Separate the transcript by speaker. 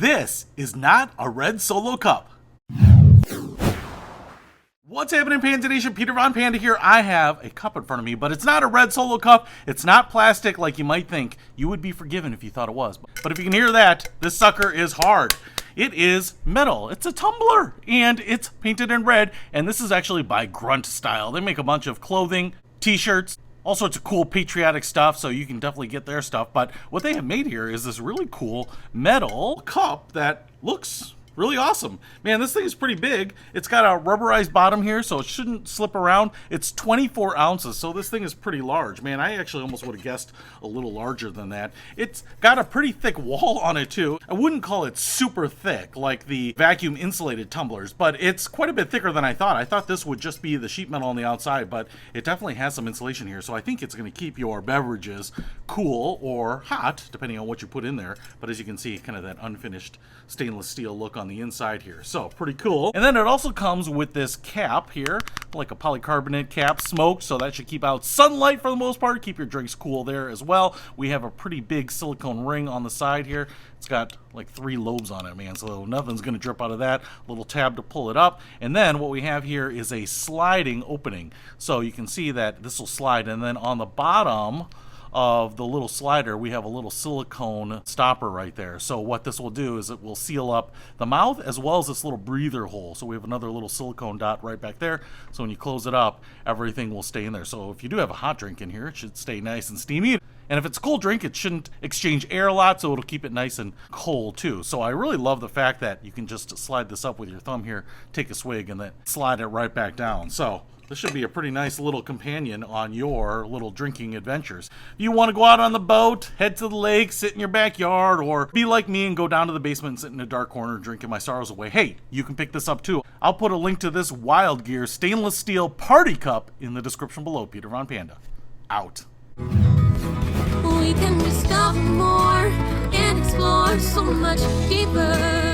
Speaker 1: This is not a red Solo cup. What's happening, Panda Nation? Peter Von Panda here. I have a cup in front of me, but it's not a red Solo cup. It's not plastic like you might think. You would be forgiven if you thought it was. But if you can hear that, this sucker is hard. It is metal. It's a tumbler, and it's painted in red, and this is actually by Grunt Style. They make a bunch of clothing, t-shirts, all sorts of cool patriotic stuff, so you can definitely get their stuff. But what they have made here is this really cool metal cup that looks really awesome. Man, this thing is pretty big. It's got a rubberized bottom here, so it shouldn't slip around. It's 24 ounces, so this thing is pretty large. Man, I actually almost would have guessed a little larger than that. It's got a pretty thick wall on it, too. I wouldn't call it super thick like the vacuum insulated tumblers, but it's quite a bit thicker than I thought. I thought this would just be the sheet metal on the outside, but it definitely has some insulation here, so I think it's going to keep your beverages cool or hot, depending on what you put in there. But as you can see, kind of that unfinished stainless steel look on the inside here, so pretty cool. And then it also comes with this cap here, like a polycarbonate cap, smoked, so that should keep out sunlight for the most part, keep your drinks cool there as well. We have a pretty big silicone ring on the side here. It's got like 3 lobes on it, man, so nothing's gonna drip out of that. A little tab to pull it up, and then what we have here is a sliding opening, so you can see that this will slide, and then on the bottom of the little slider we have a little silicone stopper right there. So what this will do is it will seal up the mouth as well as this little breather hole. So we have another little silicone dot right back there, so when you close it up, everything will stay in there. So if you do have a hot drink in here, it should stay nice and steamy. And if it's a cold drink, it shouldn't exchange air a lot, so it'll keep it nice and cold too. So I really love the fact that you can just slide this up with your thumb here, take a swig, and then slide it right back down. So this should be a pretty nice little companion on your little drinking adventures. If you want to go out on the boat, head to the lake, sit in your backyard, or be like me and go down to the basement and sit in a dark corner drinking my sorrows away, hey, you can pick this up too. I'll put a link to this WYLD Gear stainless steel party cup in the description below. Peter Von Panda, out.
Speaker 2: We can discover more and explore so much deeper.